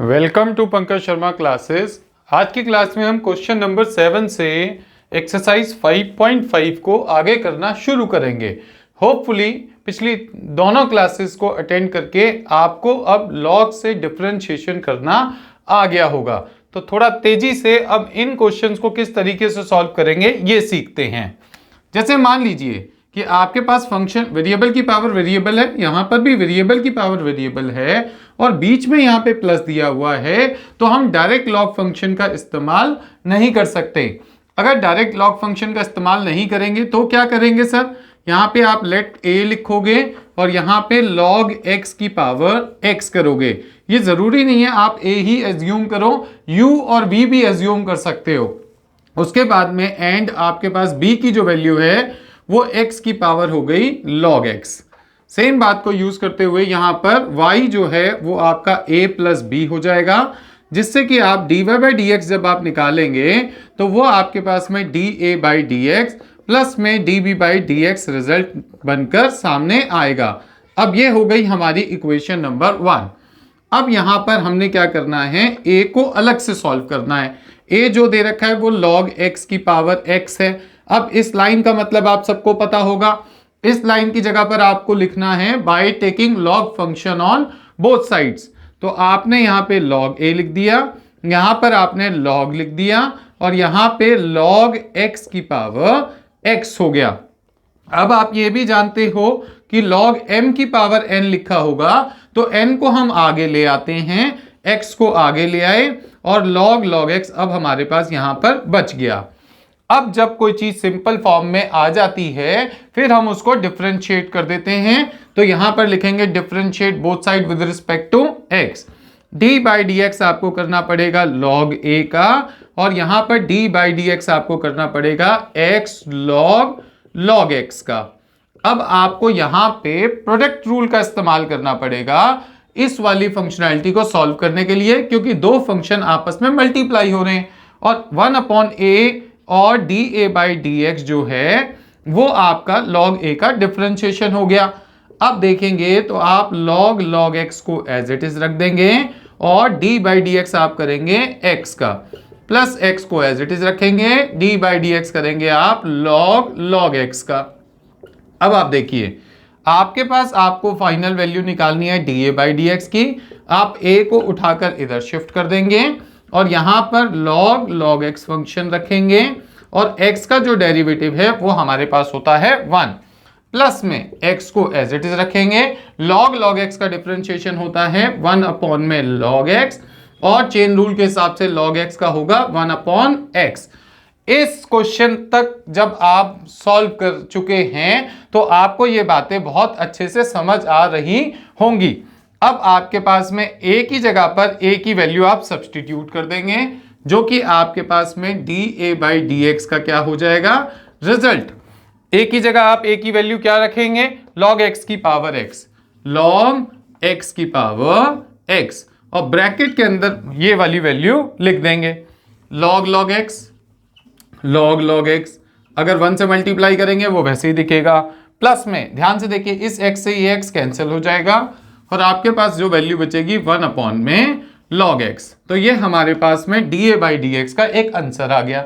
Welcome to Pankaj Sharma classes. आज की class में हम क्वेश्चन नंबर 7 से एक्सरसाइज 5.5 को आगे करना शुरू करेंगे। होपफुली पिछली दोनों क्लासेस को अटेंड करके आपको अब लॉग से डिफरेंशिएशन करना आ गया होगा। तो थोड़ा तेजी से अब इन क्वेश्चंस को किस तरीके से सॉल्व करेंगे ये सीखते हैं। जैसे मान लीजिए कि आपके पास फंक्शन वेरिएबल की पावर वेरिएबल है, यहां पर भी वेरिएबल की पावर वेरिएबल है और बीच में यहां पे प्लस दिया हुआ है, तो हम डायरेक्ट लॉग फंक्शन का इस्तेमाल नहीं कर सकते। अगर डायरेक्ट लॉग फंक्शन का इस्तेमाल नहीं करेंगे तो क्या करेंगे सर? यहां पे आप लेट ए लिखोगे और यहां पे लॉग एक्स की पावर एक्स करोगे। ये जरूरी नहीं है आप ए ही एज्यूम करो, यू और बी भी एज्यूम कर सकते हो। उसके बाद में एंड आपके पास बी की जो वैल्यू है वो x की पावर हो गई log x। सेम बात को यूज करते हुए यहां पर y जो है वो आपका a प्लस बी हो जाएगा, जिससे कि आप dy बाई डी एक्स जब आप निकालेंगे तो वो आपके पास में dA by d x plus में dB by d x result बनकर सामने आएगा। अब ये हो गई हमारी इक्वेशन नंबर 1। अब यहां पर हमने क्या करना है, a को अलग से सॉल्व करना है। a जो दे रखा है वो log x की पावर x है। अब इस लाइन का मतलब आप सबको पता होगा। इस लाइन की जगह पर आपको लिखना है by taking log function on both sides. तो आपने यहां पे log a लिख दिया, यहां पर आपने log लिख दिया और यहां पे log x की पावर x हो गया। अब आप ये भी जानते हो कि log m की पावर n लिखा होगा, तो n को हम आगे ले आते हैं, x को आगे ले आए और log x अब हमारे पास यहां पर बच गया। अब जब कोई चीज सिंपल फॉर्म में आ जाती है फिर हम उसको डिफरेंशिएट कर देते हैं। तो यहां पर लिखेंगे differentiate both side with respect to x। d by d x आपको करना पड़ेगा log a का और यहां पर d बाई डी एक्स आपको करना पड़ेगा x log x का। अब आपको यहां पे प्रोडक्ट रूल का इस्तेमाल करना पड़ेगा इस वाली फंक्शनैलिटी को सॉल्व करने के लिए, क्योंकि दो फंक्शन आपस में मल्टीप्लाई हो रहे हैं और 1/a और dA बाई डी एक्स जो है वो आपका log a का डिफरेंशिएशन हो गया। अब देखेंगे तो आप log x को एज इट इज रख देंगे और d बाई डी एक्स आप करेंगे x का, प्लस x को एज इट इज रखेंगे, d बाई डी एक्स करेंगे आप log x का। अब आप देखिए आपके पास आपको फाइनल वैल्यू निकालनी है dA बाई डी एक्स की। आप a को उठाकर इधर शिफ्ट कर देंगे और यहां पर log x फंक्शन रखेंगे और x का जो डेरिवेटिव है वो हमारे पास होता है 1, प्लस में x को एज इट इज रखेंगे। log x का डिफरेंशिएशन होता है 1 में log x और चेन रूल के हिसाब से log x का होगा 1/x। इस क्वेश्चन तक जब आप सॉल्व कर चुके हैं तो आपको ये बातें बहुत अच्छे से समझ आ रही होंगी। अब आपके पास में a की जगह पर a की वैल्यू आप सब्सटीट्यूट कर देंगे, जो कि आपके पास में dA बाई डी एक्स का क्या हो जाएगा, रिजल्ट। a की जगह आप a की वैल्यू क्या रखेंगे, log x की पावर x, log x की पावर x और ब्रैकेट के अंदर ये वाली वैल्यू लिख देंगे log x। अगर 1 से मल्टीप्लाई करेंगे वो वैसे ही दिखेगा, प्लस में ध्यान से देखिए इस x से ये x कैंसिल हो जाएगा और आपके पास जो वैल्यू बचेगी 1 में log x। तो ये हमारे पास में dA बाई डी एक्स का एक आंसर आ गया।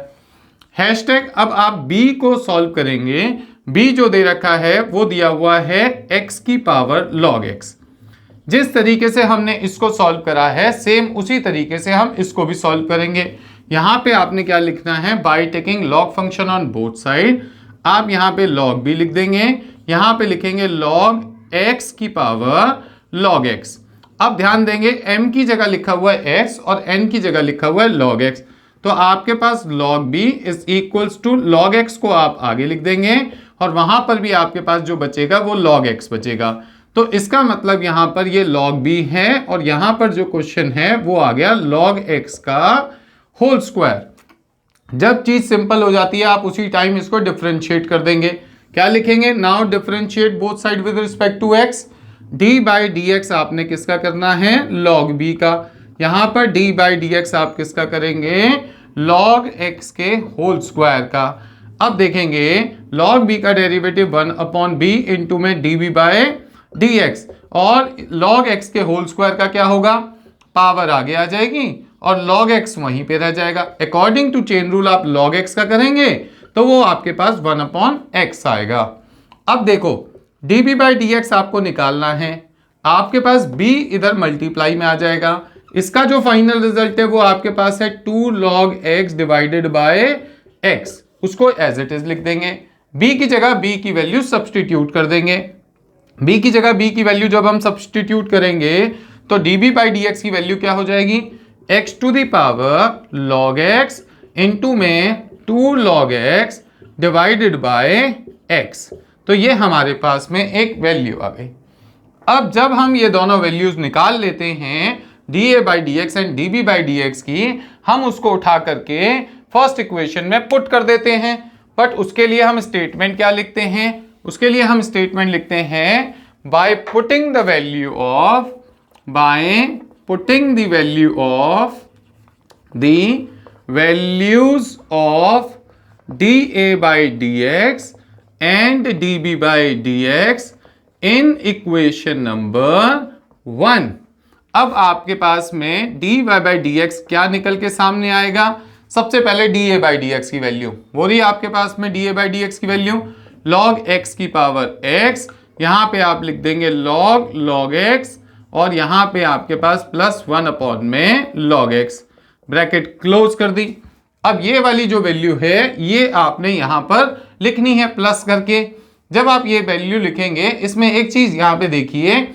हैशटैग अब आप b को सॉल्व करेंगे। b जो दे रखा है वो दिया हुआ है x की पावर log x। जिस तरीके से हमने इसको सॉल्व करा है सेम उसी तरीके से हम इसको भी सॉल्व करेंगे। यहां पे आपने क्या लिखना है, by taking log function on both side. आप यहां पे log b लिख देंगे, यहां पे लिखेंगे log x की पावर log x। अब ध्यान देंगे m की जगह लिखा हुआ है x और n की जगह लिखा हुआ है log x। तो आपके पास log b is equals to log x को आप आगे लिख देंगे और वहां पर भी आपके पास जो बचेगा वो log x बचेगा। तो इसका मतलब यहां पर ये log b है और यहां पर जो क्वेश्चन है वो आ गया log x का होल स्क्वायर। जब चीज सिंपल हो जाती है आप उसी टाइम इसको डिफरेंशिएट कर देंगे। क्या लिखेंगे, now differentiate both side with respect to x। d by d x आपने किसका करना है, log b का। यहां पर d बाई डी एक्स आप किसका करेंगे, log x के होल स्क्वायर का। अब देखेंगे log b का डेरिवेटिव 1/b इंटू में dB बाई डी एक्स और log x के होल स्क्वायर का क्या होगा, पावर आगे आ जाएगी और log x वहीं पे रह जाएगा। अकॉर्डिंग टू चेन रूल आप log x का करेंगे तो वो आपके पास 1/x आएगा। अब देखो dB by dx आपको निकालना है, आपके पास b इधर मल्टीप्लाई में आ जाएगा, इसका जो फाइनल रिजल्ट है वो आपके पास है 2 log x divided by x, उसको एज इट इज लिख देंगे। b की जगह b की वैल्यू सब्सटीट्यूट कर देंगे। b की जगह b की वैल्यू जब हम सब्सटीट्यूट करेंगे तो dB by dx की वैल्यू क्या हो जाएगी, x to the power log x into में 2 log x divided by x। तो ये हमारे पास में एक वैल्यू आ गई। अब जब हम ये दोनों वैल्यूज निकाल लेते हैं dA by dx and dB by dx की, हम उसको उठा करके फर्स्ट इक्वेशन में पुट कर देते हैं। बट उसके लिए हम स्टेटमेंट क्या लिखते हैं, उसके लिए हम स्टेटमेंट लिखते हैं bye putting the value of the values of dA by dx and dB by dx in equation number 1। अब आपके पास में dy by dx क्या निकल के सामने आएगा, सबसे पहले dA by dx की वैल्यू वो रही आपके पास में dA by dx की वैल्यू log x की पावर x, यहां पे आप लिख देंगे log x और यहां पे आपके पास +1 में log x, ब्रैकेट क्लोज कर दी। अब ये वाली जो वैल्यू है ये आपने यहां पर लिखनी है प्लस करके। जब आप ये वैल्यू लिखेंगे, इसमें एक चीज यहां पे देखिए,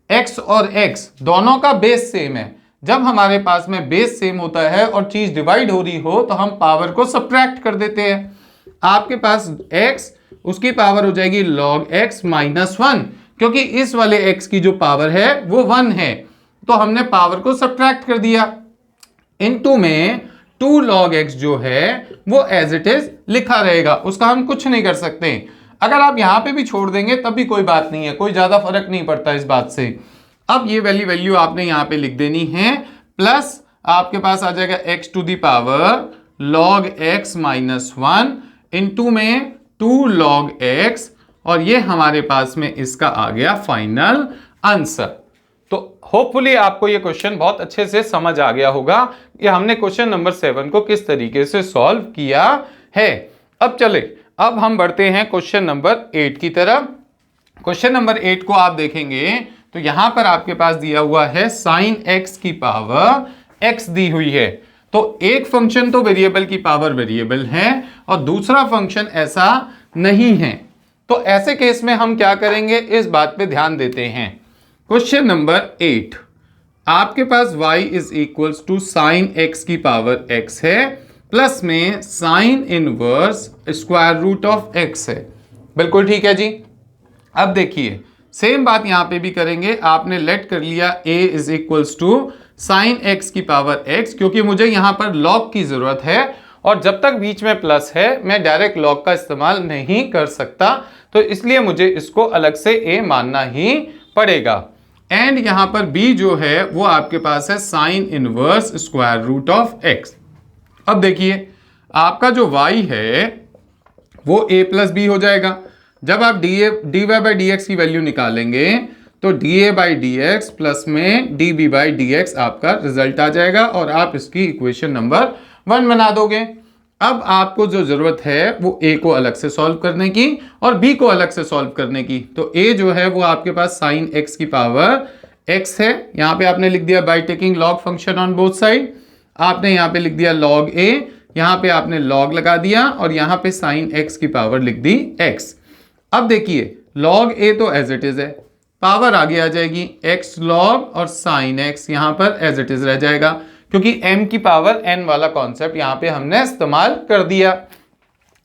x और x दोनों का बेस सेम है। जब हमारे पास में बेस सेम होता है और चीज डिवाइड हो रही हो तो हम पावर को सब्ट्रैक्ट कर देते हैं। आपके पास x, उसकी पावर हो जाएगी log x -1, क्योंकि इस वाले x की जो पावर है वो 1 है, तो हमने पावर को सब्ट्रैक्ट कर दिया। इनटू में 2 log x जो है वो एज इट इज लिखा रहेगा, उसका हम कुछ नहीं कर सकते। अगर आप यहां पे भी छोड़ देंगे तब भी कोई बात नहीं है, कोई ज्यादा फर्क नहीं पड़ता इस बात से। अब ये वाली वैल्यू आपने यहां पे लिख देनी है, प्लस आपके पास आ जाएगा x to the power log x -1 into में 2 log x, और ये हमारे पास में इसका आ गया फाइनल आंसर। तो होपफुली आपको ये क्वेश्चन बहुत अच्छे से समझ आ गया होगा कि हमने क्वेश्चन नंबर 7 को किस तरीके से सॉल्व किया है। अब चले, अब हम बढ़ते हैं क्वेश्चन नंबर 8 की तरफ। क्वेश्चन नंबर 8 को आप देखेंगे तो यहां पर आपके पास दिया हुआ है sin x की पावर x दी हुई है। तो एक फंक्शन तो वेरिएबल की पावर वेरिएबल है और दूसरा फंक्शन ऐसा नहीं है। तो ऐसे केस में हम क्या करेंगे, इस बात पे ध्यान देते हैं। क्वेश्चन नंबर 8, आपके पास y is equals to sine x की पावर x है, प्लस में sine inverse square root of x है। बिल्कुल ठीक है जी। अब देखिए सेम बात यहां पे भी करेंगे। आपने लेट कर लिया a is equals to sine x की पावर x, क्योंकि मुझे यहां पर log की जरूरत है और जब तक बीच में प्लस है मैं डायरेक्ट log का इस्तेमाल नहीं कर सकता, तो इसलिए मुझे इसको अलग से a मानना ही पड़ेगा। एंड यहां पर b जो है वो आपके पास है sine inverse square root of x। अब देखिए आपका जो y है वो a प्लस b हो जाएगा। जब आप dy by dx की वैल्यू निकालेंगे तो dA by dx प्लस में dB by dx आपका रिजल्ट आ जाएगा और आप इसकी इक्वेशन नंबर 1 बना दोगे। अब आपको जो जरूरत है वो a को अलग से सॉल्व करने की और b को अलग से सॉल्व करने की। तो a जो है वो आपके पास साइन x की पावर x है, यहाँ पे आपने लिख दिया by taking log function on both side. आपने यहाँ पे लिख दिया log a, यहाँ पे आपने log लगा दिया और यहाँ पे साइन x की पावर लिख दी x। अब देखिए log a तो एज इट इज है, पावर आगे आ जाएगी x log और साइन x यहाँ पर एज इट इज रह जाएगा, क्योंकि m की पावर n वाला कॉन्सेप्ट यहाँ पे हमने इस्तेमाल कर दिया।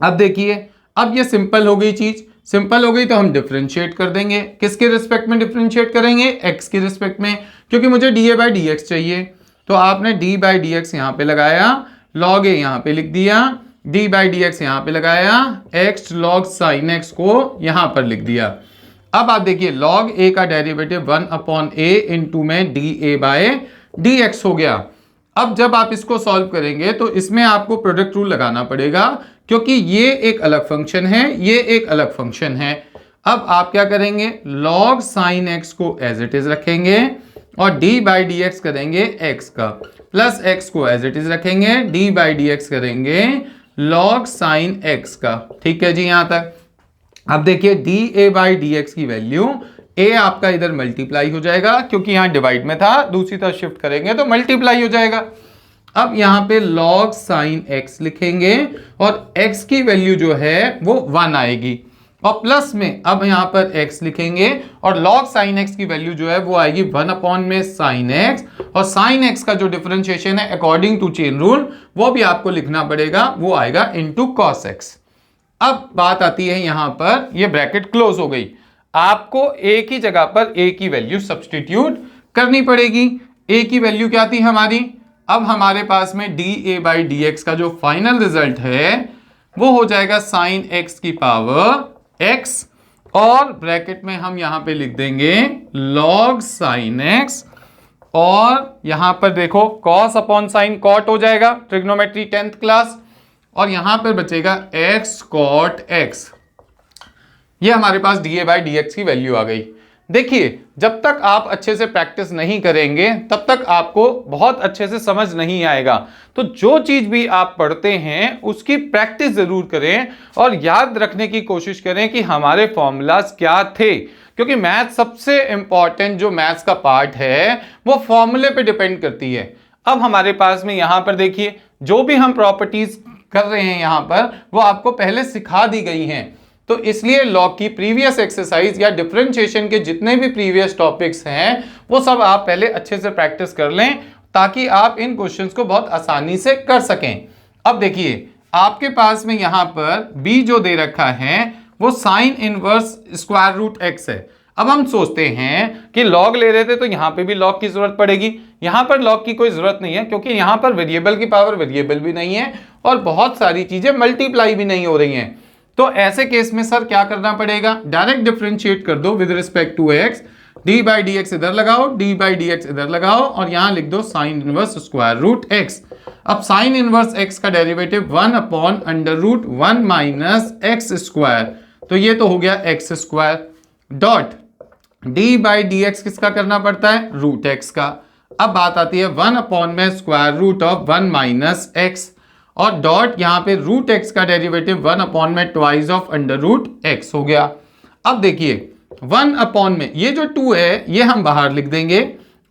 अब देखिए अब ये सिंपल हो गई, चीज सिंपल हो गई तो हम डिफरेंशिएट कर देंगे। किसके रिस्पेक्ट में डिफरेंशिएट करेंगे, x के रिस्पेक्ट में, क्योंकि मुझे dA by dx चाहिए। तो आपने d by dx यहाँ पे लगाया, log a यहाँ पे लिख दिया, d by dx यहाँ पे लगाया, x log sin x को यहाँ पर लिख दिया। अब आप देखिए log a का डेरिवेटिव 1/a इंटू में dA by dx हो गया। अब जब आप इसको सॉल्व करेंगे तो इसमें आपको प्रोडक्ट रूल लगाना पड़ेगा, क्योंकि ये एक अलग फंक्शन है, ये एक अलग फंक्शन है। अब आप क्या करेंगे, log sin x को एज इट इज रखेंगे और d बाई डी एक्स करेंगे x का, प्लस x को एज इट इज रखेंगे, d बाई डी एक्स करेंगे log sin x का। ठीक है जी यहां तक। अब देखिए dA बाई डी एक्स की वैल्यू, a आपका इधर मल्टीप्लाई हो जाएगा क्योंकि यहां डिवाइड में था, दूसरी तरफ शिफ्ट करेंगे तो मल्टीप्लाई हो जाएगा। अब यहां पे log sin x लिखेंगे और x की वैल्यू जो है वो 1 आएगी और प्लस में अब यहां पर x लिखेंगे और log sin x की वैल्यू जो है वो आएगी 1 अपॉन में sin x, और sin x का जो डिफरेंशिएशन है अकॉर्डिंग टू चेन रूल वो भी आपको लिखना पड़ेगा, वो आएगा इनटू cos x। अब बात आती है यहां पर, ये ब्रैकेट क्लोज हो गई, आपको a की जगह पर a की वैल्यू सब्सटीट्यूट करनी पड़ेगी। a की वैल्यू क्या थी हमारी, अब हमारे पास में dA बाई डी एक्स का जो फाइनल रिजल्ट है वो हो जाएगा साइन x की पावर x, और ब्रैकेट में हम यहां पे लिख देंगे log sin x, और यहां पर देखो cos अपॉन साइन cot हो जाएगा, ट्रिग्नोमेट्री 10th क्लास, और यहां पर बचेगा x cot x। ये हमारे पास dA बाई डी एक्स की वैल्यू आ गई। देखिए जब तक आप अच्छे से प्रैक्टिस नहीं करेंगे तब तक आपको बहुत अच्छे से समझ नहीं आएगा। तो जो चीज भी आप पढ़ते हैं उसकी प्रैक्टिस जरूर करें और याद रखने की कोशिश करें कि हमारे फॉर्मूलाज क्या थे, क्योंकि मैथ सबसे इंपॉर्टेंट जो मैथ्स का पार्ट है वो फॉर्मूले पे डिपेंड करती है। अब हमारे पास में यहां पर देखिए जो भी हम प्रॉपर्टीज कर रहे हैं यहां पर वो आपको पहले सिखा दी गई हैं, तो इसलिए लॉग की प्रीवियस एक्सरसाइज या डिफरेंशिएशन के जितने भी प्रीवियस टॉपिक्स हैं वो सब आप पहले अच्छे से प्रैक्टिस कर लें ताकि आप इन क्वेश्चंस को बहुत आसानी से कर सकें। अब देखिए आपके पास में यहां पर b जो दे रखा है वो sine inverse square root x है। अब हम सोचते हैं कि लॉग ले रहे थे तो यहां पे भी लॉग की जरूरत पड़ेगी, यहां पर लॉग की कोई जरूरत नहीं है क्योंकि यहां पर वेरिएबल की पावर वेरिएबल भी नहीं है और बहुत सारी चीजें मल्टीप्लाई भी नहीं हो रही हैं। तो ऐसे केस में सर क्या करना पड़ेगा, डायरेक्ट डिफरेंशिएट कर दो with respect to x, d by d x इधर लगाओ, d बाई डी एक्स इधर लगाओ और यहां लिख दो sine inverse square root x। अब साइन इनवर्स x का derivative 1 upon under root 1 minus x square, तो ये तो हो गया x square, dot d by d x किसका करना पड़ता है, रूट x का। अब बात आती है 1 अपॉन में square root of 1 minus x, और डॉट यहां पे रूट x का डेरिवेटिव 1 अपॉन में twice of under root x हो गया। अब देखिए 1 अपॉन में ये जो 2 है ये हम बाहर लिख देंगे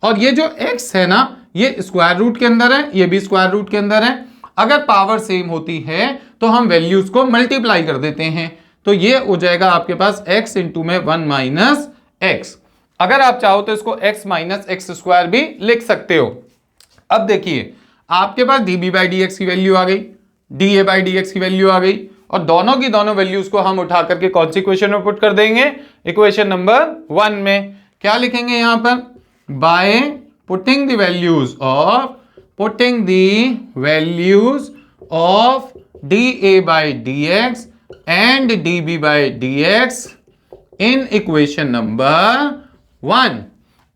और ये जो x है ना ये स्क्वायर रूट के अंदर है, ये भी स्क्वायर रूट के अंदर है। अगर पावर सेम होती है तो हम वैल्यूज को मल्टीप्लाई कर देते हैं, तो ये हो जाएगा आपके पास x इंटू में 1 माइनस एक्स। अगर आप चाहो तो इसको x माइनस एक्स स्क्वायर भी लिख सकते हो। अब देखिए आपके पास dB बाई डी एक्स की वैल्यू आ गई, dA बाई डी एक्स की वैल्यू आ गई, और दोनों की दोनों वैल्यूज को हम उठा करके कौन सी इक्वेशन में पुट कर देंगे, इक्वेशन नंबर 1 में। क्या लिखेंगे यहां पर, by putting the values of dA by d x and dB by d x in equation number 1।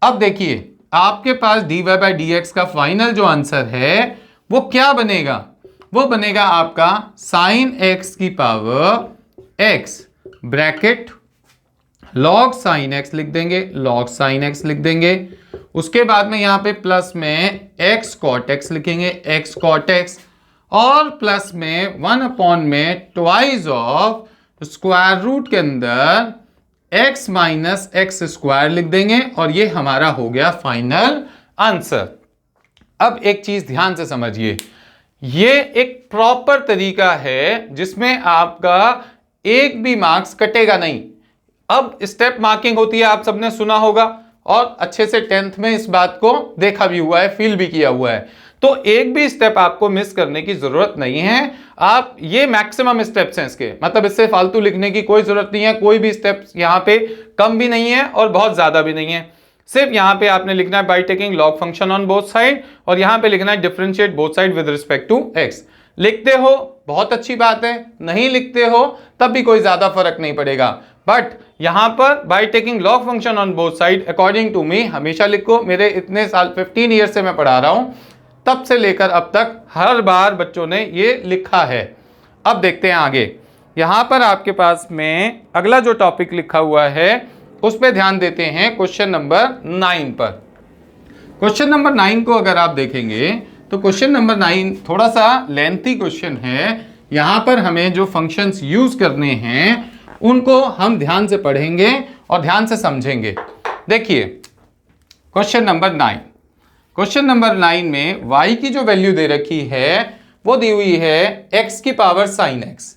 अब देखिए आपके पास dy बाई डी एक्स का फाइनल जो आंसर है वो क्या बनेगा, वो बनेगा आपका साइन x की power x, bracket log sine x लिख देंगे, log साइन x लिख देंगे, उसके बाद में यहां पे प्लस में x cot x लिखेंगे, x cot x, और प्लस में 1 अपॉन में ट्वाइस ऑफ स्क्वायर रूट के अंदर x माइनस एक्स स्क्वायर लिख देंगे, और ये हमारा हो गया फाइनल आंसर। अब एक चीज ध्यान से समझिए, ये एक प्रॉपर तरीका है जिसमें आपका एक भी मार्क्स कटेगा नहीं। अब स्टेप मार्किंग होती है, आप सबने सुना होगा और अच्छे से 10th में इस बात को देखा भी हुआ है, फील भी किया हुआ है। तो एक भी स्टेप आपको मिस करने की जरूरत नहीं है। आप ये मैक्सिमम स्टेप्स हैं इसके, मतलब इससे फालतू लिखने की कोई जरूरत नहीं है। कोई भी स्टेप्स यहाँ पे कम भी नहीं है और बहुत ज्यादा भी नहीं है। सिर्फ यहाँ पे आपने लिखना है by taking log function on both side, और यहाँ पे लिखना है differentiate both side with respect to x। लिखते हो बहुत अच्छी बात है, नहीं लिखते हो तब भी कोई ज्यादा फर्क नहीं पड़ेगा, बट यहां पर by taking log function on both side according to me हमेशा लिखो। मेरे इतने साल 15 ईयर से मैं पढ़ा रहा हूं, तब से लेकर अब तक हर बार बच्चों ने ये लिखा है। अब देखते हैं आगे। यहां पर आपके पास में अगला जो टॉपिक लिखा हुआ है उस पर ध्यान देते हैं, क्वेश्चन नंबर 9 पर। क्वेश्चन नंबर 9 को अगर आप देखेंगे तो क्वेश्चन नंबर 9 थोड़ा सा लेंथी क्वेश्चन है। यहां पर हमें जो फंक्शंस यूज करने हैं उनको हम ध्यान से पढ़ेंगे और ध्यान से समझेंगे। देखिए क्वेश्चन नंबर 9, क्वेश्चन नंबर 9 में y की जो वैल्यू दे रखी है वो दी हुई है x की पावर साइन x,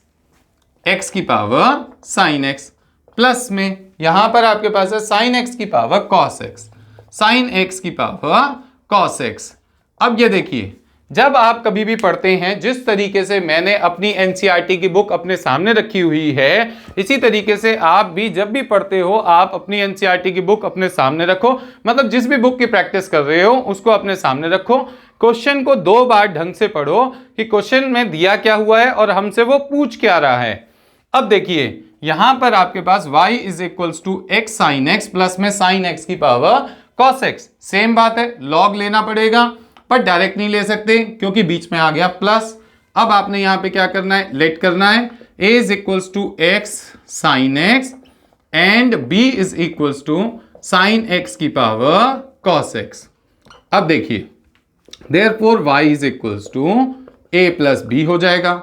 x की पावर साइन x, प्लस में यहां पर आपके पास है साइन x की power cos x, sine x की पावर कॉस x। अब ये देखिए, जब आप कभी भी पढ़ते हैं, जिस तरीके से मैंने अपनी एनसीईआरटी की बुक अपने सामने रखी हुई है, इसी तरीके से आप भी जब भी पढ़ते हो आप अपनी एनसीईआरटी की बुक अपने सामने रखो। मतलब जिस भी बुक की प्रैक्टिस कर रहे हो उसको अपने सामने रखो, क्वेश्चन को 2 बार ढंग से पढ़ो कि क्वेश्चन में दिया क्या हुआ है और हमसे वो पूछ क्या रहा है। अब देखिए यहां पर आपके पास y is equals to x sine x plus में साइन एक्स की पावर कॉस एक्स। सेम बात है, लॉग लेना पड़ेगा पर डायरेक्ट नहीं ले सकते क्योंकि बीच में आ गया प्लस। अब आपने यहां पे क्या करना है, लेट करना है a is equals to x sine x and b is equals to sine x की पावर कॉस एक्स। अब देखिए therefore y is equals to a plus b हो जाएगा।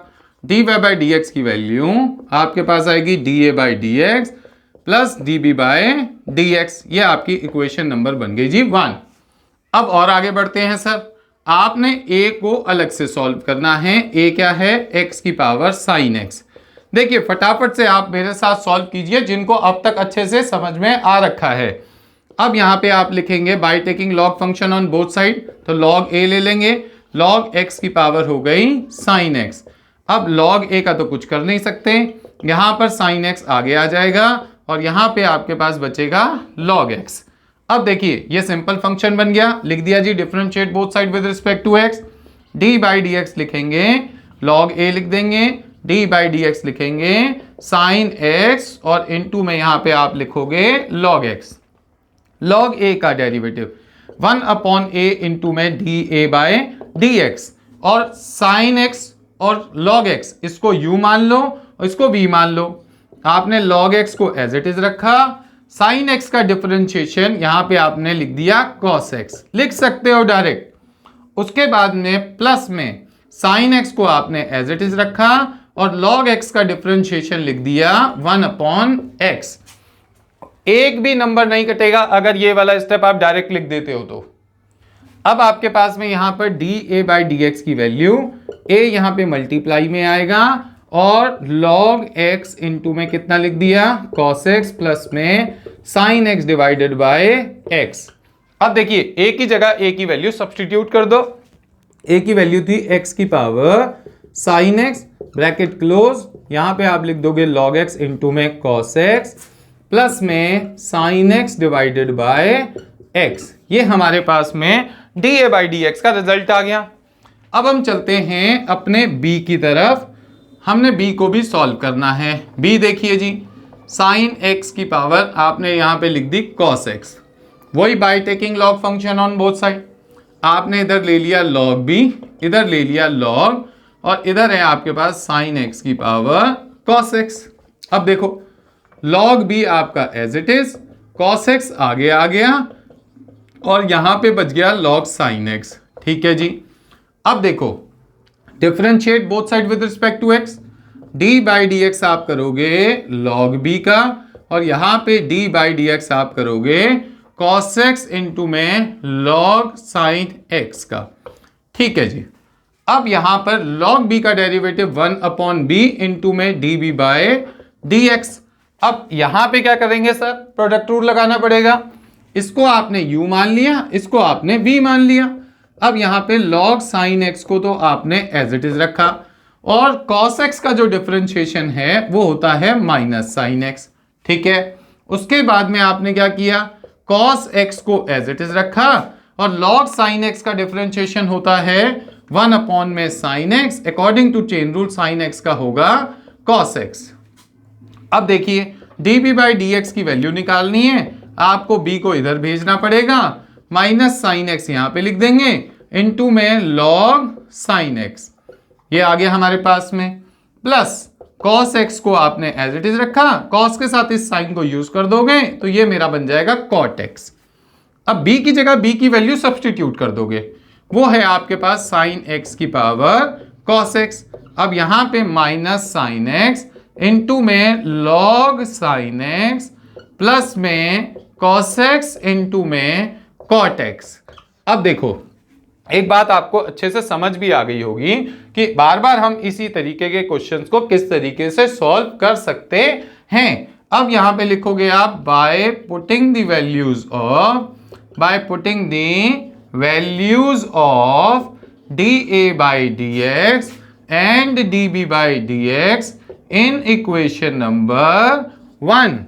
dy बाई डी एक्स की वैल्यू आपके पास आएगी da by d x plus db by d x. ये आपकी इक्वेशन नंबर बन गई जी 1। अब और आगे बढ़ते हैं सर, आपने a को अलग से सॉल्व करना है। a क्या है, x की पावर साइन x। देखिए फटाफट से आप मेरे साथ सॉल्व कीजिए जिनको अब तक अच्छे से समझ में आ रखा है। अब यहां पे आप लिखेंगे bye taking log function on both side, तो लॉग a ले लेंगे, लॉग x की पावर हो गई साइन x। अब log a का तो कुछ कर नहीं सकते, यहां पर sin x आगे आ जाएगा और यहां पे आपके पास बचेगा log x। अब देखिए ये सिंपल फंक्शन बन गया, लिख दिया जी differentiate both side with respect to x। d by d x लिखेंगे, log a लिख देंगे, d बाई डी एक्स लिखेंगे sin x और इनटू में यहां पे आप लिखोगे log x। log a का डेरिवेटिव 1 अपॉन a इंटू में da बाय डी एक्स, और sin x और log x इसको u मान लो और इसको v मान लो। आपने log x को एज इट इज रखा, sin x का डिफरेंशिएशन यहां पे आपने लिख दिया cos x, लिख सकते हो डायरेक्ट। उसके बाद में प्लस में sin x को आपने एज इट इज रखा और log x का डिफरेंशिएशन लिख दिया 1 अपॉन x। एक भी नंबर नहीं कटेगा अगर ये वाला स्टेप आप डायरेक्ट लिख देते हो तो। अब आपके पास में यहां पर da बाई डी एक्स की वैल्यू a यहां पे मल्टीप्लाई में आएगा और log x इंटू में कितना लिख दिया cos x प्लस में sin x divided by x। अब देखिए a की जगह a की वैल्यू सब्स्टिट्यूट कर दो। a की वैल्यू थी x की power sin x bracket close, यहां पे आप लिख दोगे log x इंटू में cos x प्लस में sin x divided by x। ये हमारे पास में da बाई डी एक्स का रिजल्ट आ गया। अब हम चलते हैं अपने b की तरफ, हमने b को भी सॉल्व करना है। b देखिए जी, साइन x की पावर आपने यहां पे लिख दी cos x, वही bye taking log function on both side. आपने इधर ले लिया log b, इधर ले लिया log, और इधर है आपके पास साइन x की पावर cos x। अब देखो log b आपका as it is, cos x आगे आ गया और यहां पे बच गया log sin x। ठीक है जी। अब देखो differentiate both side with respect to x, d by d x आप करोगे log b का और यहां पे d बाई डी एक्स आप करोगे cos x इंटू में log sin x का। ठीक है जी। अब यहां पर log b का डेरिवेटिव 1 अपॉन b इंटू में db बाय dx। अब यहां पे क्या करेंगे सर, प्रोडक्ट रूल लगाना पड़ेगा। इसको आपने u मान लिया, इसको आपने v मान लिया। अब यहां पे log sin x को तो आपने एज इट इज रखा और cos x का जो डिफरेंशिएशन है वो होता है माइनस sin x। ठीक है। उसके बाद में आपने क्या किया, cos x को एज इट इज रखा और log sin x का डिफरेंशिएशन होता है 1 अपॉन में sin x, according to chain rule sin x का होगा cos x। अब देखिए db बाई डी एक्स की वैल्यू निकालनी है, आपको b को इधर भेजना पड़ेगा, माइनस साइन एक्स यहां पे लिख देंगे इनटू में log sin x, ये आ गया हमारे पास में, प्लस cos x को आपने एज इट इज रखा, cos के साथ इस साइन को यूज कर दोगे तो ये मेरा बन जाएगा cot x। अब b की जगह b की वैल्यू सब्स्टिट्यूट कर दोगे, वो है आपके पास साइन x की पावर cos x। अब यहां पे माइनस साइन x इंटू में log साइन x प्लस में cos x इंटू में cot x। अब देखो एक बात आपको अच्छे से समझ भी आ गई होगी कि बार बार हम इसी तरीके के क्वेश्चंस को किस तरीके से सॉल्व कर सकते हैं। अब यहां पे लिखोगे आप bye putting the values of dA by dx and dB by dx in equation number 1।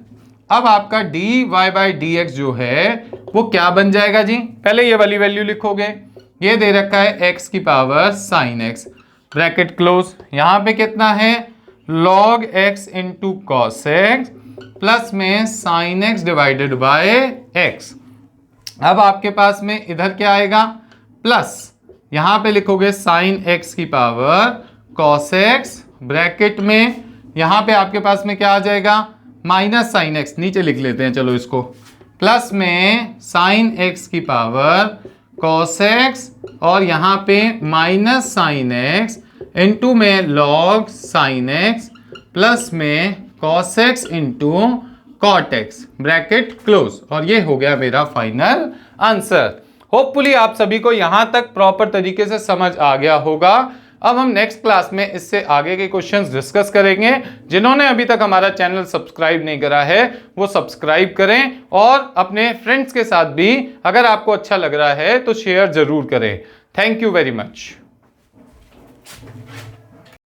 अब आपका dy बाई dx जो है वो क्या बन जाएगा जी, पहले ये वाली वैल्यू लिखोगे, ये दे रखा है x की power sine x, bracket close, यहां पे कितना है log x into cos x plus में sine x divided by x। अब आपके पास में इधर क्या आएगा प्लस, यहां पे लिखोगे साइन x की पावर कॉस x, ब्रैकेट में यहां पे आपके पास में क्या आ जाएगा माइनस साइन x, नीचे लिख लेते हैं चलो इसको, प्लस में साइन x की पावर cos x और यहाँ पे माइनस साइन x इंटू में log साइन x प्लस में cos x into cot x, bracket close, और ये हो गया मेरा फाइनल आंसर। होपफुली आप सभी को यहां तक प्रॉपर तरीके से समझ आ गया होगा। अब हम नेक्स्ट क्लास में इससे आगे के क्वेश्चंस डिस्कस करेंगे। जिन्होंने अभी तक हमारा चैनल सब्सक्राइब नहीं करा है वो सब्सक्राइब करें और अपने फ्रेंड्स के साथ भी अगर आपको अच्छा लग रहा है तो शेयर जरूर करें। Thank you very much.